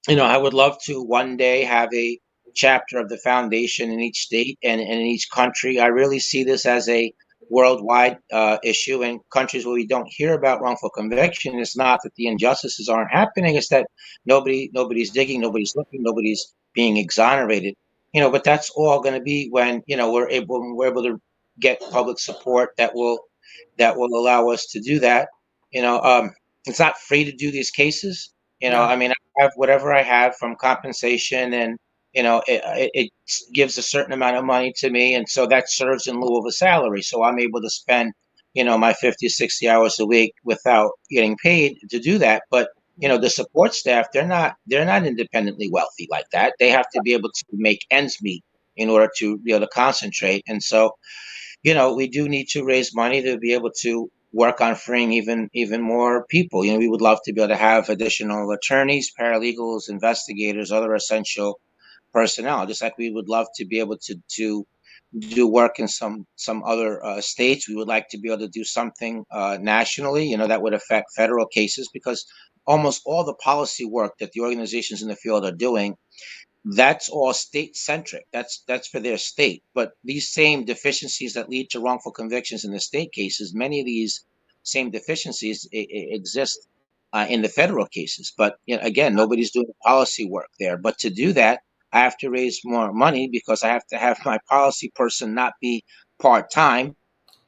I would love to one day have a chapter of the foundation in each state and in each country. I really see this as a worldwide issue. In countries where we don't hear about wrongful conviction, it's not that the injustices aren't happening; it's that nobody's digging, nobody's looking, nobody's being exonerated. But that's all going to be when we're able to get public support that will allow us to do that. You know, um, it's not free to do these cases. No. I mean, I have whatever I have from compensation, and it gives a certain amount of money to me, and so that serves in lieu of a salary. So I'm able to spend, my 50, 60 hours a week without getting paid to do that. But the support staff, they're not independently wealthy like that. They have to be able to make ends meet in order to be able to concentrate. And so we do need to raise money to be able to work on freeing even more people. We would love to be able to have additional attorneys, paralegals, investigators, other essential personnel. Just like we would love to be able to do work in some other states. We would like to be able to do something nationally. That would affect federal cases, because almost all the policy work that the organizations in the field are doing, that's all state centric. That's for their state. But these same deficiencies that lead to wrongful convictions in the state cases, many of these same deficiencies exist in the federal cases. But again, nobody's doing policy work there. But to do that, I have to raise more money, because I have to have my policy person not be part time.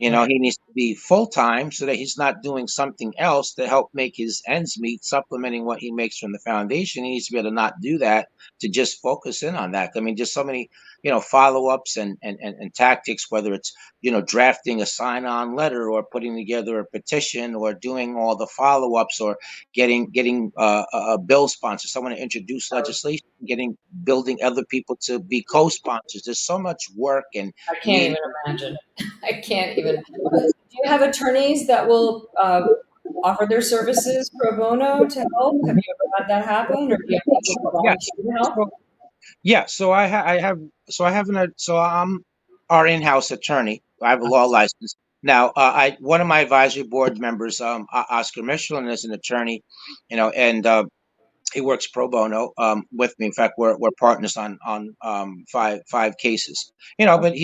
Right. He needs to be full time, so that he's not doing something else to help make his ends meet, supplementing what he makes from the foundation. He needs to be able to not do that, to just focus in on that. I mean, just so many, follow ups and tactics, whether it's, drafting a sign on letter, or putting together a petition, or doing all the follow ups, or getting a bill sponsor, someone to introduce legislation, building other people to be co sponsors. There's so much work and I can't meeting. even imagine. I can't even. Do you have attorneys that will offer their services pro bono to help? Have you ever had that happen, or do you have people who Yes. volunteer to help? So, yeah. So I'm our in-house attorney. I have a law license. Now, one of my advisory board members, Oscar Michelin, is an attorney, and he works pro bono with me. In fact, we're partners on five cases. But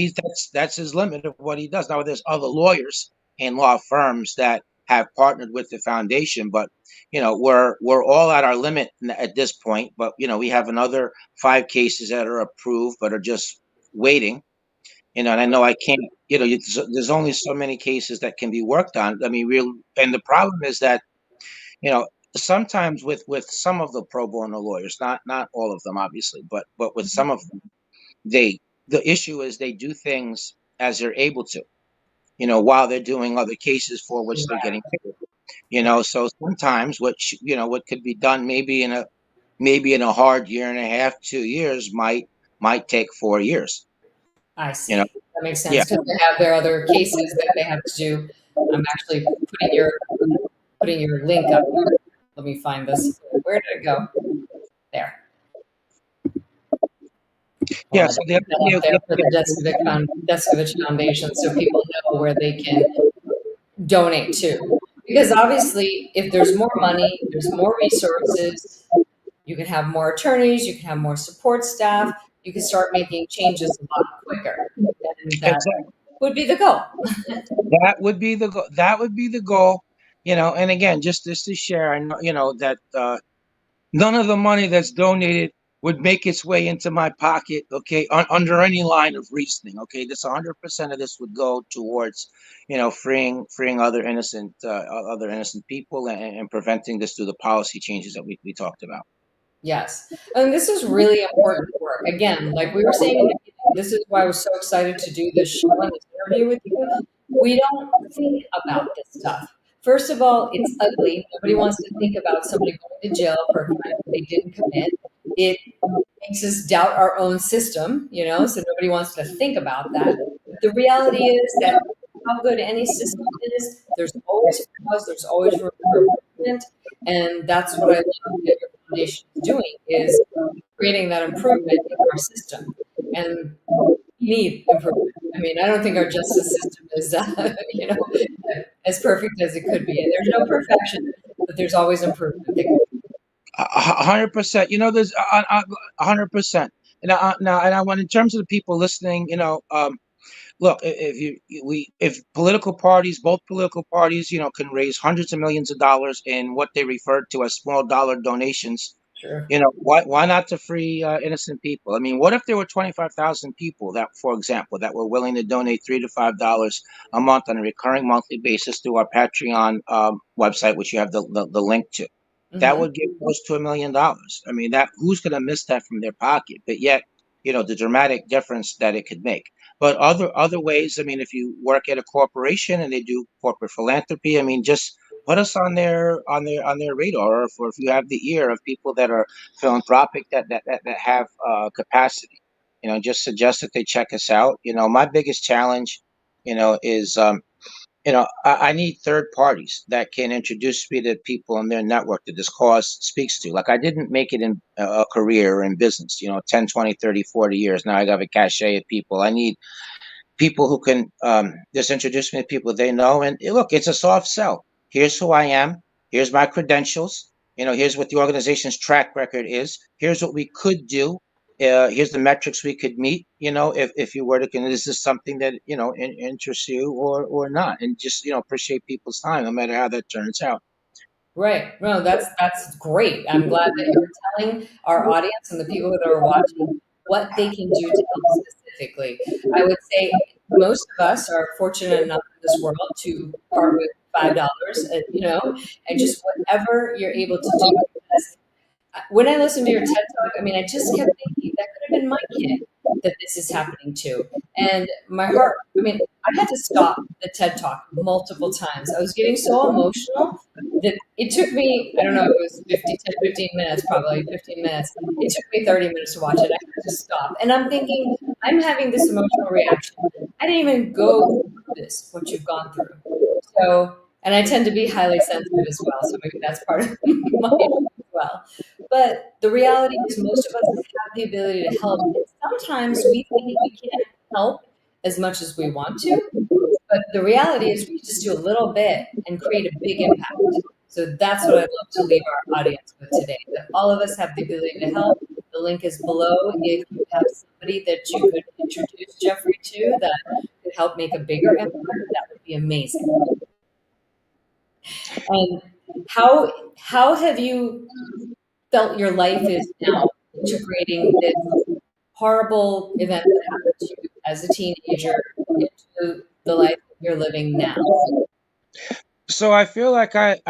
that's his limit of what he does. Now, there's other lawyers and law firms that have partnered with the foundation, but we're all at our limit at this point. But we have another five cases that are approved but are just waiting. And I know I can't. There's only so many cases that can be worked on. I mean, and the problem is that you know sometimes with some of the pro bono lawyers, not all of them obviously, but with some of them, the issue is they do things as they're able to, while they're doing other cases for which they're Right. getting paid. So sometimes what could be done maybe in a hard year and a half, 2 years, might take 4 years. I you know see. That makes yeah. sense because they have their other cases that they have to do. I'm actually putting your link up here. Let me find this. Where did it go? There. Yeah, Well, I so put that up there for the Deskovic Foundation so people know where they can donate to. Because obviously, if there's more money, there's more resources, you can have more attorneys, you can have more support staff, you can start making changes a lot quicker. And that exactly. would be the goal. That would be the goal. And again, just to share, I know that none of the money that's donated would make its way into my pocket, okay, under any line of reasoning, okay, this 100% of this would go towards, freeing other innocent people, and preventing this through the policy changes that we talked about. Yes. And this is really important work. Again, like we were saying in the beginning, this is why I was so excited to do this show and this interview with you. We don't think about this stuff. First of all, it's ugly. Nobody wants to think about somebody going to jail for a crime they didn't commit. It makes us doubt our own system, so nobody wants to think about that. But the reality is that how good any system is, there's always flaws, there's always room for improvement. And that's what I love that your foundation is doing, is creating that improvement in our system. And we need improvement. I mean, I don't think our justice system is, as perfect as it could be. And there's no perfection, but there's always improvement that can 100%. There's 100%. And I want, in terms of the people listening, look, if political parties, both political parties, can raise hundreds of millions of dollars in what they refer to as small dollar donations, sure. why not to free innocent people? I mean, what if there were 25,000 people that, for example, that were willing to donate $3 to $5 a month on a recurring monthly basis through our Patreon website, which you have the link to? That Hmm. would give close to $1 million. I mean, that who's going to miss that from their pocket? But yet, the dramatic difference that it could make. But other ways, I mean, if you work at a corporation and they do corporate philanthropy, I mean, just put us on their radar. Or if you have the ear of people that are philanthropic, that have capacity, just suggest that they check us out. My biggest challenge, is I need third parties that can introduce me to people in their network that this cause speaks to. Like, I didn't make it in a career or in business, 10, 20, 30, 40 years. Now I got a cachet of people. I need people who can just introduce me to people they know. And look, it's a soft sell. Here's who I am. Here's my credentials. Here's what the organization's track record is. Here's what we could do. Here's the metrics we could meet. If you were to, is this something that interests you or not? And just appreciate people's time, no matter how that turns out. Right. No, that's great. I'm glad that you're telling our audience and the people that are watching what they can do to help specifically. I would say most of us are fortunate enough in this world to part with $5, and just whatever you're able to do. Because when I listened to your TED talk, I mean, I just kept thinking that could have been my kid that this is happening to. And my heart, I mean, I had to stop the TED talk multiple times. I was getting so emotional that it took me, I don't know, it was 15 minutes, probably 15 minutes. It took me 30 minutes to watch it. I had to stop. And I'm thinking, I'm having this emotional reaction. I didn't even go through this, what you've gone through. So, and I tend to be highly sensitive as well. So maybe that's part of my issue as well. But the reality is, most of us have the ability to help. And sometimes we think we can't help as much as we want to. But the reality is, we just do a little bit and create a big impact. So that's what I'd love to leave our audience with today, that all of us have the ability to help. The link is below. If you have somebody that you could introduce Jeffrey to that could help make a bigger impact, that would be amazing. And how have you felt your life is now integrating this horrible event that happened to you as a teenager into the life that you're living now? So I feel like I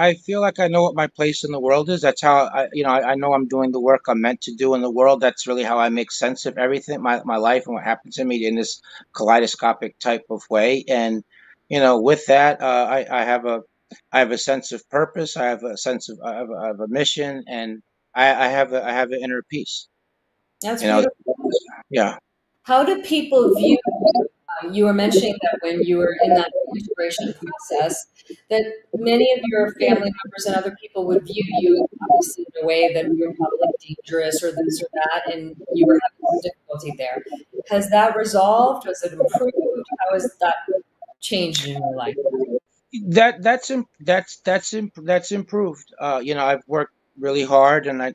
know what my place in the world is. That's how I know I'm doing the work I'm meant to do in the world. That's really how I make sense of everything, my life and what happened to me, in this kaleidoscopic type of way. And with that, I have a sense of purpose. I have a sense of I have a mission, and I have an inner peace. That's You know, beautiful. yeah. How do people view you? You were mentioning that when you were in that integration process, that many of your family members and other people would view you obviously in a way that you're probably dangerous or this or that, and you were having some difficulty there. Has that resolved? Was it improved? How has that changed in your life? That's improved. I've worked really hard, and I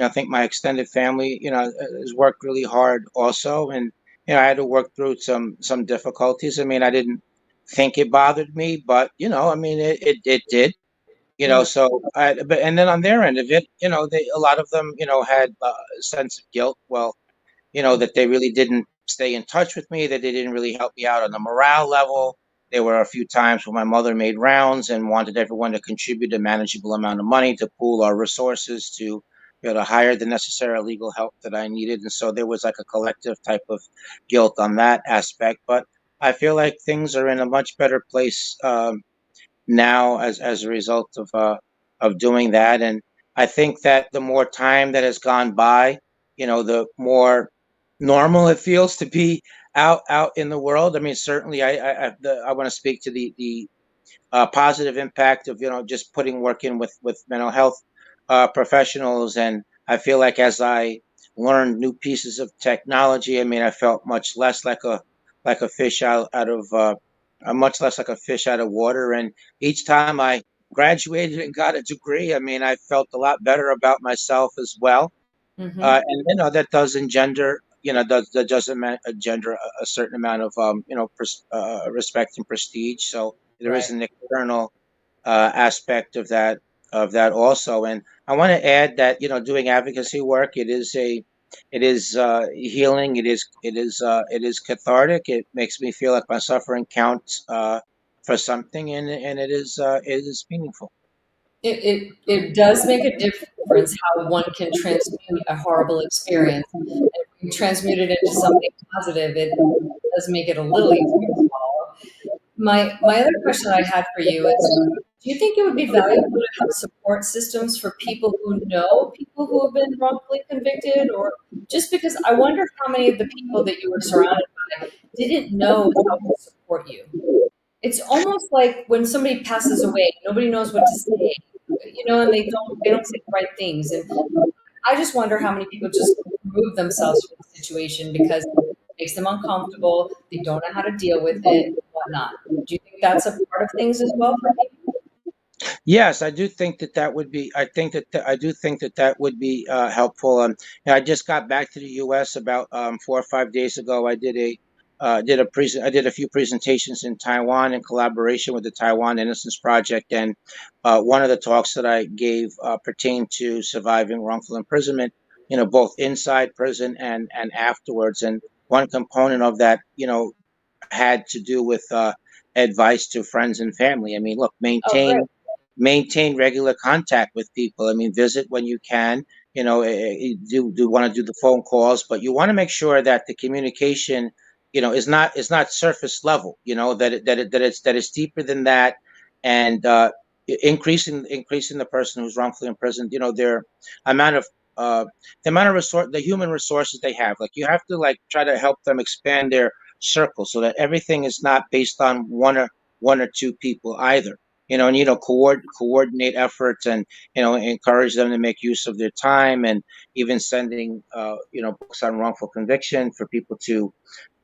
think my extended family, has worked really hard also, and I had to work through some difficulties. I mean, I didn't think it bothered me, but I mean, it did. Mm, So but and then on their end of it, they a lot of them, had a sense of guilt. Well, that they really didn't stay in touch with me, that they didn't really help me out on the morale level. There were a few times when my mother made rounds and wanted everyone to contribute a manageable amount of money to pool our resources to be able to hire the necessary legal help that I needed. And so there was like a collective type of guilt on that aspect. But I feel like things are in a much better place now as a result of doing that. And I think that the more time that has gone by, the more normal it feels to be out in the world. I mean, certainly, I want to speak to the positive impact of just putting work in with mental health professionals. And I feel like as I learned new pieces of technology, I mean, I felt much less like a fish out of much less like a fish out of water. And each time I graduated and got a degree, I mean, I felt a lot better about myself as well. hmm And that does engender, that does engender a certain amount of respect and prestige. So there is Right. an external aspect of that also. And I want to add that doing advocacy work, it is healing. It is cathartic. It makes me feel like my suffering counts for something, and it is meaningful. It does make a difference how one can transmute a horrible experience. And if you transmute it into something positive, it does make it a little easier to swallow. My other question I had for you is, do you think it would be valuable to have support systems for people who know people who have been wrongfully convicted? Or just because I wonder how many of the people that you were surrounded by didn't know how to support you? It's almost like when somebody passes away, nobody knows what to say, and they don't say the right things. And I just wonder how many people just remove themselves from the situation because it makes them uncomfortable. They don't know how to deal with it and whatnot. Do you think that's a part of things as well for people? Yes, I do think that that would be. I think that I do think that that would be helpful. I just got back to the U.S. about 4 or 5 days ago. I did a few presentations in Taiwan in collaboration with the Taiwan Innocence Project, and one of the talks that I gave pertained to surviving wrongful imprisonment. Both inside prison and afterwards. And one component of that, had to do with advice to friends and family. I mean, look, Oh, great. maintain regular contact with people. I mean, visit when you can. You do want to do the phone calls, but you want to make sure that the communication, is not surface level. That it's deeper than that, and increasing the person who's wrongfully imprisoned. Their amount of uh, the human resources they have. Like you have to like try to help them expand their circle so that everything is not based on one or two people either. And coordinate efforts and encourage them to make use of their time, and even sending books on wrongful conviction for people to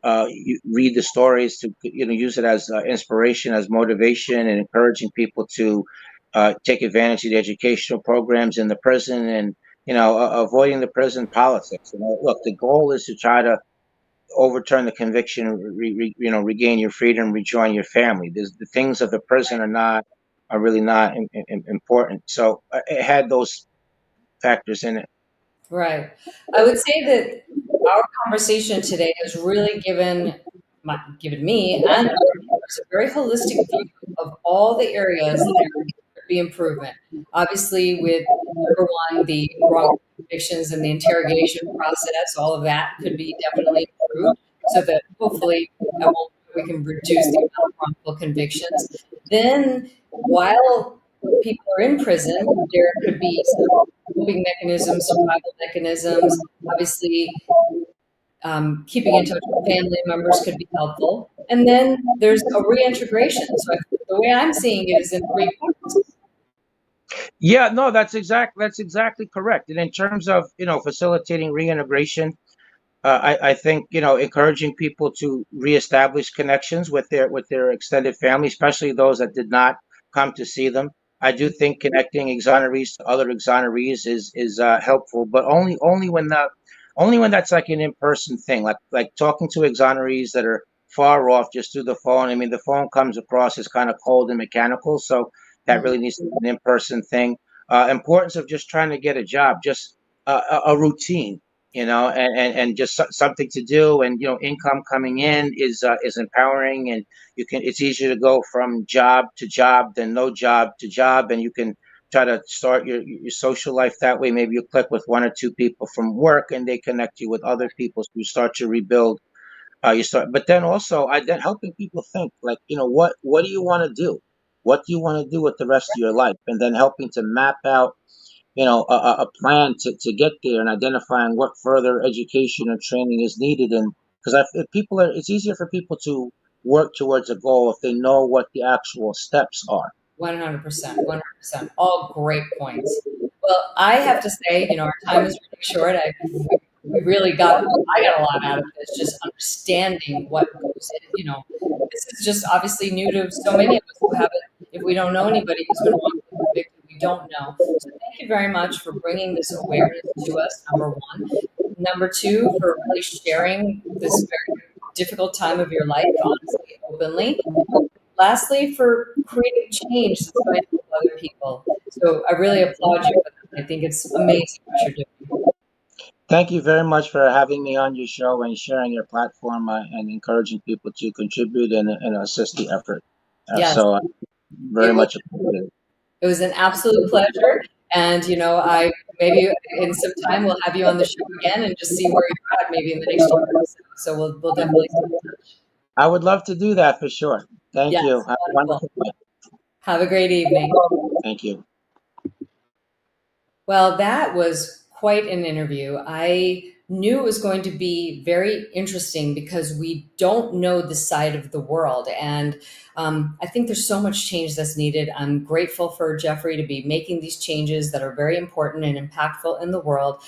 read the stories, to use it as inspiration, as motivation, and encouraging people to take advantage of the educational programs in the prison, and avoiding the prison politics. Look, the goal is to try to overturn the conviction, regain your freedom, rejoin your family. The things of the prison are really not important. So it had those factors in it. Right. I would say that our conversation today has really given me and our viewers a very holistic view of all the areas that there could be improvement. Obviously, with number one, the wrongful convictions and the interrogation process, all of that could be definitely improved so that hopefully we can reduce the amount of wrongful convictions. Then, while people are in prison, there could be some coping mechanisms, survival mechanisms. Obviously, keeping in touch with family members could be helpful. And then there's a reintegration. So the way I'm seeing it is in three parts. Yeah, no, that's exactly correct. And in terms of facilitating reintegration, I think encouraging people to reestablish connections with their extended family, especially those that did not come to see them. I do think connecting exonerees to other exonerees is helpful, but only when that's like an in person thing, like talking to exonerees that are far off just through the phone. I mean, the phone comes across as kind of cold and mechanical, so That really needs to be an in-person thing. Importance of just trying to get a job, just a routine, and just something to do, and income coming in is empowering, and it's easier to go from job to job than no job to job, and you can try to start your social life that way. Maybe you click with one or two people from work, and they connect you with other people, so you start to rebuild. But then also, then helping people think, like, what do you want to do? What do you want to do with the rest of your life? And then helping to map out, a plan to get there, and identifying what further education or training is needed. And because if people it's easier for people to work towards a goal if they know what the actual steps are. 100%, 100%. All great points. Well, I have to say, our time is really short. We really I got a lot out of this, just understanding what goes in. This is just obviously new to so many of us who haven't, if we don't know anybody who's been wrongfully convicted, we don't know. So thank you very much for bringing this awareness to us, number one. Number two, for really sharing this very difficult time of your life, honestly, openly. Lastly, for creating change despite other people. So I really applaud you for that. I think it's amazing what you're doing. Thank you very much for having me on your show and sharing your platform, and encouraging people to contribute and assist the effort. Yes, So very it was much appreciated. it was an absolute pleasure. And I maybe in some time we'll have you on the show again and just see where you're at maybe in the next year or so. So we'll definitely stay in touch. I would love to do that for sure. Thank Yes, you. Have a wonderful. wonderful day. Have a great evening. Thank you. Well, that was quite an interview. I knew it was going to be very interesting because we don't know the side of the world. And I think there's so much change that's needed. I'm grateful for Jeffrey to be making these changes that are very important and impactful in the world.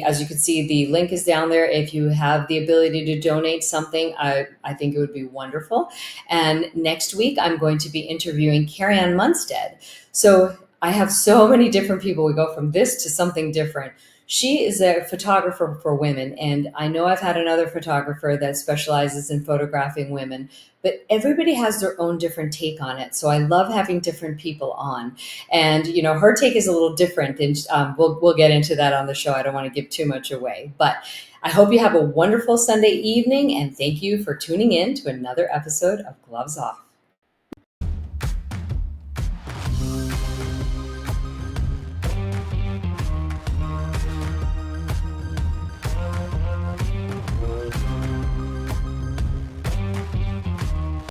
As you can see, the link is down there. If you have the ability to donate something, I think it would be wonderful. And next week, I'm going to be interviewing Carrie Ann Munstead. So I have so many different people. We go from this to something different. She is a photographer for women, and I know I've had another photographer that specializes in photographing women, but everybody has their own different take on it. So I love having different people on, and her take is a little different, and we'll get into that on the show. I don't want to give too much away, but I hope you have a wonderful Sunday evening, and thank you for tuning in to another episode of Gloves Off.